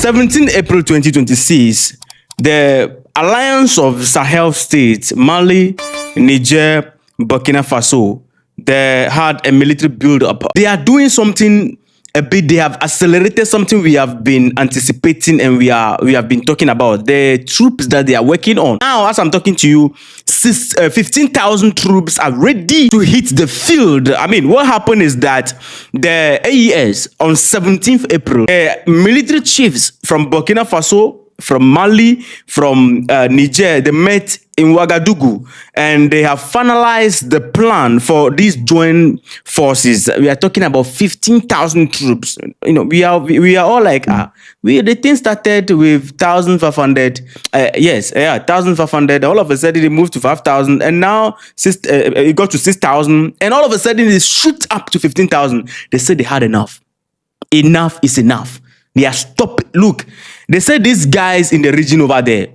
17 April 2026, the Alliance of Sahel States, Mali, Niger, Burkina Faso, they had a military build-up. They are doing something a bit. They have accelerated something we have been anticipating and we have been talking about. The troops that they are working on. Now, as I'm talking to you, 15,000 troops are ready to hit the field. I mean, what happened is that the AES on 17th April, military chiefs from Burkina Faso, from Mali, from Niger, they met in Ouagadougou, and they have finalized the plan for these joint forces. We are talking about 15,000 troops. You know, we are all like, the thing started with 1,500. Yes, 1,500. All of a sudden, it moved to 5,000, and now it got to 6,000, and all of a sudden, it shoot up to 15,000. They said they had enough. Enough is enough. They are stopped. Look, they said these guys in the region over there,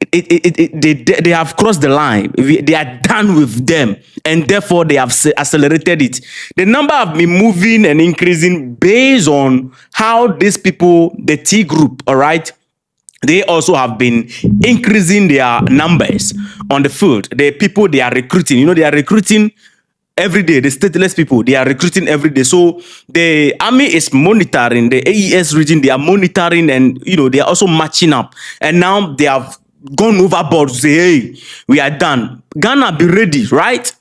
they have crossed the line. They are done with them, and therefore they have accelerated it. The number have been moving and increasing based on how these people, the T group, all right, they also have been increasing their numbers on the field. The people they are recruiting, you know, they are recruiting every day. The stateless people, they are recruiting every day. So the army is monitoring the AES region. They are monitoring, and you know, they are also matching up. And now they have gone overboard to say, hey, we are done. Ghana, be ready, right?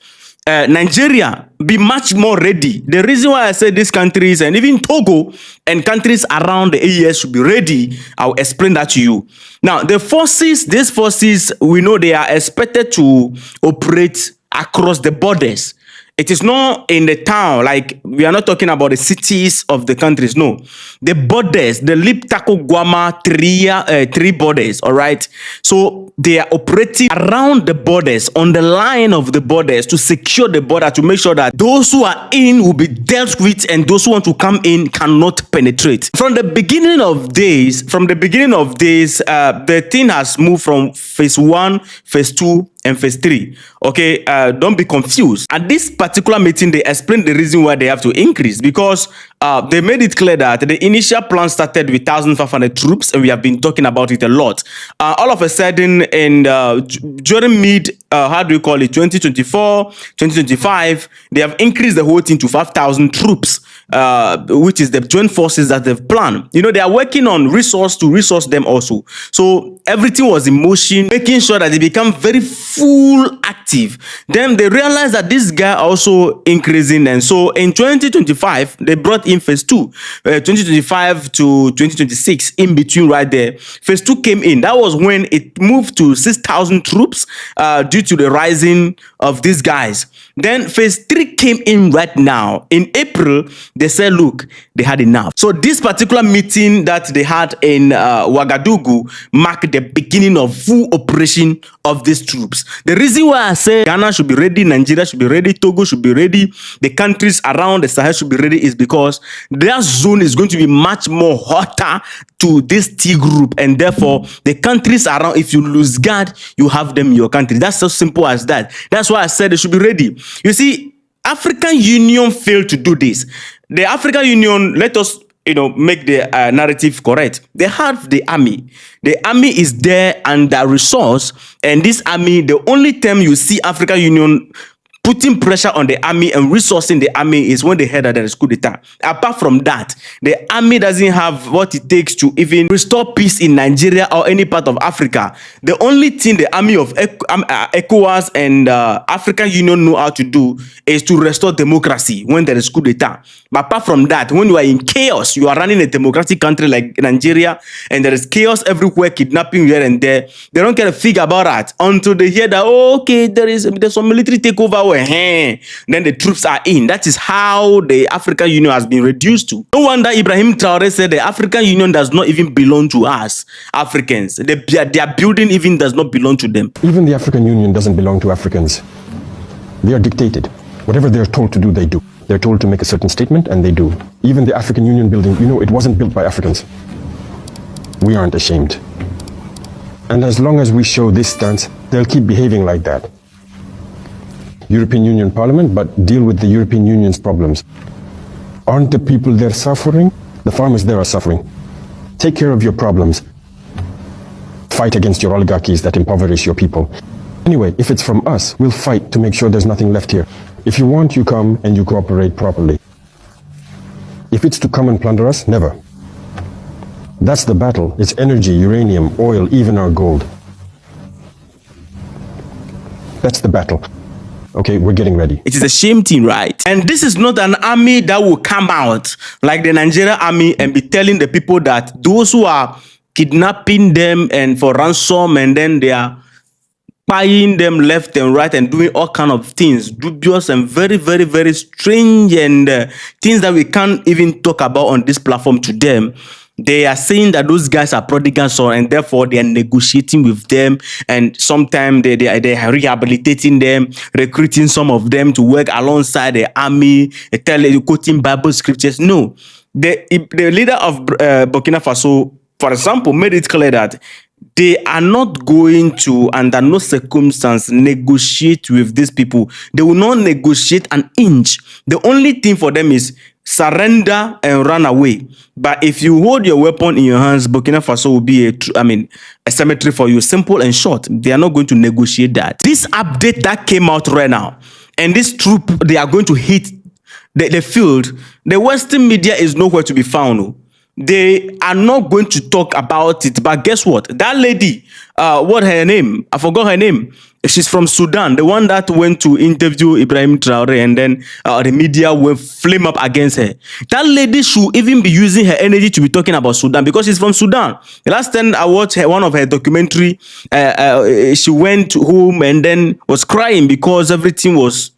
Nigeria, be much more ready. The reason why I say these countries, and even Togo and countries around the AES should be ready, I'll explain that to you. Now, the forces, these forces, we know they are expected to operate across the borders. It is not in the town, like we are not talking about the cities of the countries. No, the borders, the Lip Tako Guama three borders. All right. So they are operating around the borders, on the line of the borders, to secure the border, to make sure that those who are in will be dealt with, and those who want to come in cannot penetrate. From the beginning of days, the thing has moved from phase 1, phase 2, and phase 3. Okay, don't be confused. At this particular meeting, they explained the reason why they have to increase, because they made it clear that the initial plan started with 1,500 troops, and we have been talking about it a lot. All of a sudden, during mid, 2024, 2025, they have increased the whole thing to 5,000 troops, which is the joint forces that they've planned. You know, they are working on resource to resource them also. So everything was in motion, making sure that they become very full active. Then they realized that this guy also increasing, and so in 2025 they brought in phase 2, 2025 to 2026, in between right there. Phase 2 came in. That was when it moved to 6,000 troops due to the rising of these guys. Then phase 3 came in right now. In April, they said, look, they had enough. So this particular meeting that they had in Ouagadougou marked the beginning of full operation of these troops. The reason why I say Ghana should be ready, Nigeria should be ready, Togo should be ready, the countries around the Sahel should be ready, is because their zone is going to be much more hotter to this T group, and therefore the countries around, if you lose guard, you have them in your country. That's so simple as that. That's why I said they should be ready. You see, African Union failed to do this. The African Union, let us make the narrative correct. They have the army. The army is there under resource, and this army, the only time you see African Union putting pressure on the army and resourcing the army is when they heard that there is coup d'etat. Apart from that, the army doesn't have what it takes to even restore peace in Nigeria or any part of Africa. The only thing the army of ECOWAS and African Union know how to do is to restore democracy when there is coup d'etat. But apart from that, when you are in chaos, you are running a democratic country like Nigeria, and there is chaos everywhere, kidnapping here and there, they don't get a figure about that until they hear that, oh, okay, there's some military takeover. Then the troops are in. That is how the African Union has been reduced to. No wonder Ibrahim Traore said the African Union does not even belong to us Africans. Their building even does not belong to them. Even the African Union doesn't belong to Africans. They are dictated. Whatever they're told to do, they do. They're told to make a certain statement, and they do. Even the African Union building, it wasn't built by Africans. We aren't ashamed. And as long as we show this stance, they'll keep behaving like that. European Union Parliament, but deal with the European Union's problems. Aren't the people there suffering? The farmers there are suffering. Take care of your problems. Fight against your oligarchies that impoverish your people. Anyway, if it's from us, we'll fight to make sure there's nothing left here. If you want, you come and you cooperate properly. If it's to come and plunder us, never. That's the battle. It's energy, uranium, oil, even our gold. That's the battle. Okay, we're getting ready. It is a shame thing, right? And this is not an army that will come out like the Nigerian army and be telling the people that those who are kidnapping them and for ransom, and then they are buying them left and right and doing all kind of things, dubious and very, very, very strange, and things that we can't even talk about on this platform to them. They are saying that those guys are prodigal sons, and therefore they are negotiating with them, and sometimes they are rehabilitating them, recruiting some of them to work alongside the army, quoting Bible scriptures. No, the leader of Burkina Faso, for example, made it clear that they are not going to, under no circumstance, negotiate with these people. They will not negotiate an inch. The only thing for them is surrender and run away. But if you hold your weapon in your hands, Burkina Faso will be a cemetery for you. Simple and short. They are not going to negotiate that. This update that came out right now, and this troop, they are going to hit the field. The Western media is nowhere to be found. They are not going to talk about it. But guess what? That lady, what her name? I forgot her name. She's from Sudan, the one that went to interview Ibrahim Traore, and then the media will flame up against her. That lady should even be using her energy to be talking about Sudan, because she's from Sudan. The last time I watched one of her documentary, she went home and then was crying because everything was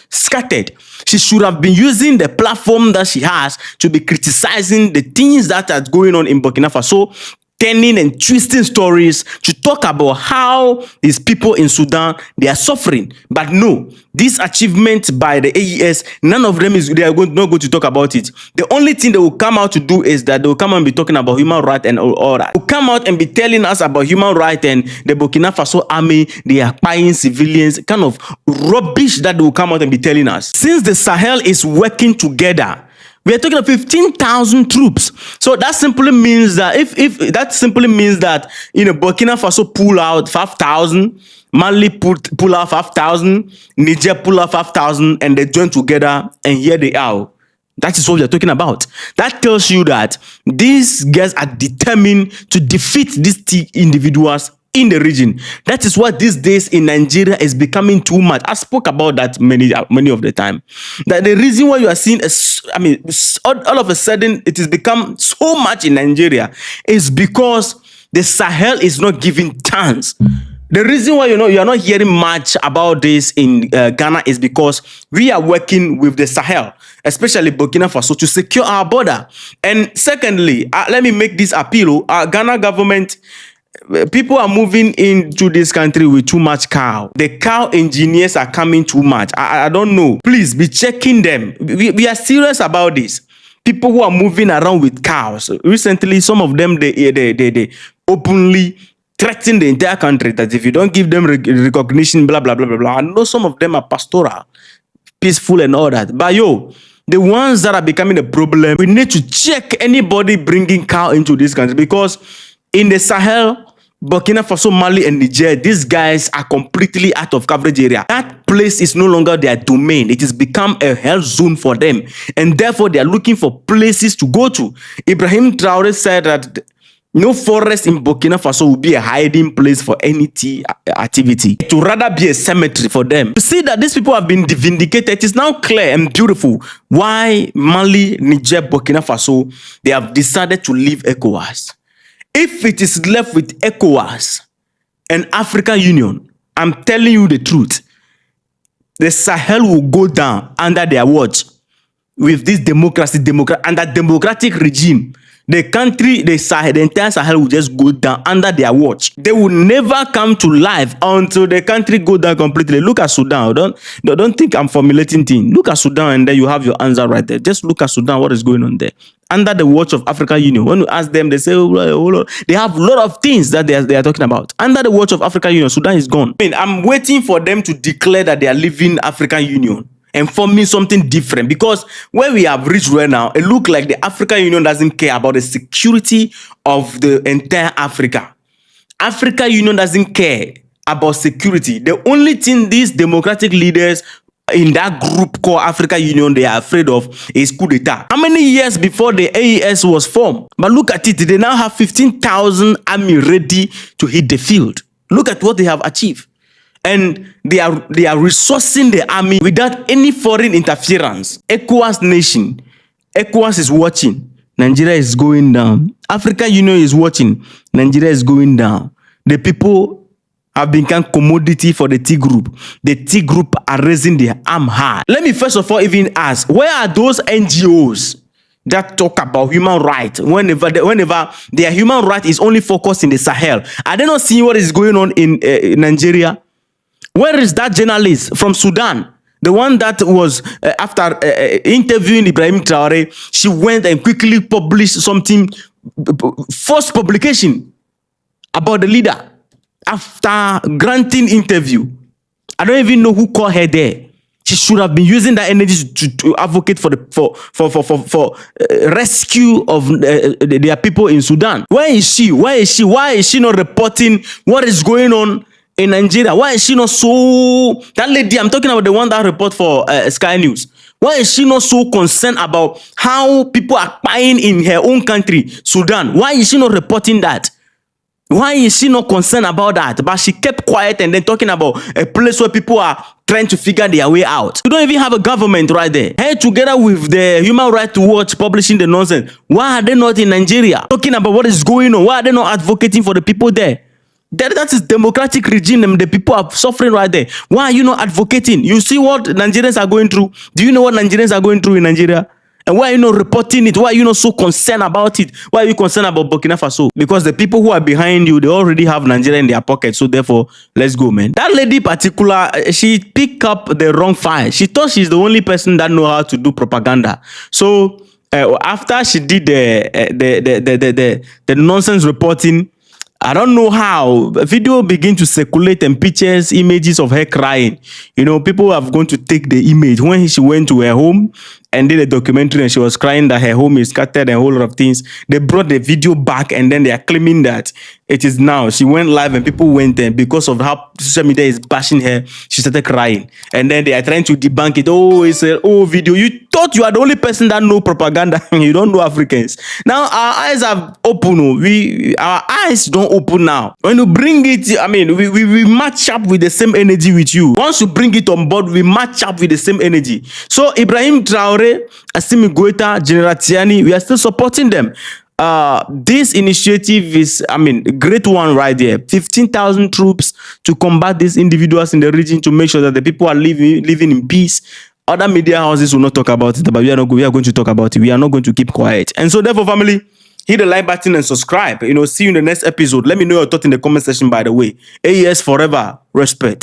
scattered. She should have been using the platform that she has to be criticizing the things that are going on in Burkina Faso, turning and twisting stories to talk about how these people in Sudan, they are suffering. But no, this achievement by the AES, none of them they are not going to talk about it. The only thing they will come out to do is that they will come and be talking about human rights and all that. They will come out and be telling us about human rights and the Burkina Faso army, they are buying civilians, kind of rubbish that they will come out and be telling us. Since the Sahel is working together, we are talking of 15,000 troops. So that simply means that if that simply means that Burkina Faso pull out 5,000, Mali pull out 5,000, Niger pull out 5,000, and they join together, and here they are. That is what we are talking about. That tells you that these guys are determined to defeat these individuals in the region. That is what these days in Nigeria is becoming too much. I spoke about that many of the time. That the reason why you are seeing, all of a sudden it has become so much in Nigeria is because the Sahel is not giving chance. The reason why you are not hearing much about this in Ghana is because we are working with the Sahel, especially Burkina Faso, to secure our border. And secondly, let me make this appeal. Our Ghana government, people are moving into this country with too much cow. The cow engineers are coming too much. I don't know. Please be checking them. We are serious about this. People who are moving around with cows. Recently, some of them, they openly threaten the entire country that if you don't give them recognition, blah, blah, blah, blah, blah. I know some of them are pastoral, peaceful and all that. But the ones that are becoming a problem, we need to check anybody bringing cow into this country, because in the Sahel, Burkina Faso, Mali, and Niger, these guys are completely out of coverage area. That place is no longer their domain. It has become a health zone for them. And therefore, they are looking for places to go to. Ibrahim Traore said that no forest in Burkina Faso will be a hiding place for any activity. It would rather be a cemetery for them. To see that these people have been vindicated, it is now clear and beautiful why Mali, Niger, Burkina Faso, they have decided to leave ECOWAS. If it is left with ECOWAS and African Union, I'm telling you the truth, the Sahel will go down under their watch with this under democratic regime. The country, the entire Sahel will just go down under their watch. They will never come to life until the country go down completely. Look at Sudan. Don't think I'm formulating things. Look at Sudan and then you have your answer right there. Just look at Sudan, what is going on there. Under the watch of African Union. When you ask them, they say, they have a lot of things that they are talking about. Under the watch of African Union, Sudan is gone. I'm waiting for them to declare that they are leaving African Union. and forming something different. Because where we have reached right now, it looks like the African Union doesn't care about the security of the entire Africa. African Union doesn't care about security. The only thing these democratic leaders in that group called African Union they are afraid of is coup d'etat. How many years before the AES was formed? But look at it, they now have 15,000 army ready to hit the field. Look at what they have achieved. And they are resourcing the army without any foreign interference. ECOWAS nation, ECOWAS is watching. Nigeria is going down. African Union is watching. Nigeria is going down. The people have become commodity for the T group. The T group are raising their arm high. Let me first of all even ask, where are those NGOs that talk about human rights whenever their human right is only focused in the Sahel? Are they not seeing what is going on in Nigeria? Where is that journalist from Sudan? The one that was, after interviewing Ibrahim Traore, she went and quickly published something, false publication about the leader. After granting interview, I don't even know who called her there. She should have been using that energy to advocate for rescue of their people in Sudan. Where is she? Why is she not reporting what is going on in Nigeria? Why is she not so... That lady, I'm talking about the one that report for Sky News. Why is she not so concerned about how people are dying in her own country, Sudan? Why is she not reporting that? Why is she not concerned about that? But she kept quiet and then talking about a place where people are trying to figure their way out. You don't even have a government right there. Hey, together with the Human Rights Watch publishing the nonsense. Why are they not in Nigeria talking about what is going on? Why are they not advocating for the people there? That is democratic regime and the people are suffering right there. Why are you not advocating? You see what Nigerians are going through? Do you know what Nigerians are going through in Nigeria? And why are you not reporting it? Why are you not so concerned about it? Why are you concerned about Burkina Faso? Because the people who are behind you, they already have Nigeria in their pocket. So therefore, let's go, man. That lady particular, she picked up the wrong file. She thought she's the only person that know how to do propaganda. So after she did the nonsense reporting, I don't know how a video began to circulate and pictures, images of her crying. You know, people have gone to take the image when she went to her home and did a documentary and she was crying that her home is scattered and a whole lot of things. They brought the video back and then they are claiming that it is now. She went live and people went there because of how social media is bashing her. She started crying and then they are trying to debunk it. Oh, it's an old video. You thought you are the only person that know propaganda. You don't know Africans. Now our eyes have opened. Our eyes don't open now. When you bring it, I mean, we match up with the same energy with you. Once you bring it on board, we match up with the same energy. So Ibrahim Traore, Assimi Goïta, General Tiani, we are still supporting them. This initiative is, I mean, a great one right there. 15,000 troops to combat these individuals in the region to make sure that the people are living in peace. Other media houses will not talk about it, but we are going to talk about it. We are not going to keep quiet. And so therefore, family, hit the like button and subscribe. You know, see you in the next episode. Let me know your thoughts in the comment section, by the way. AES forever. Respect.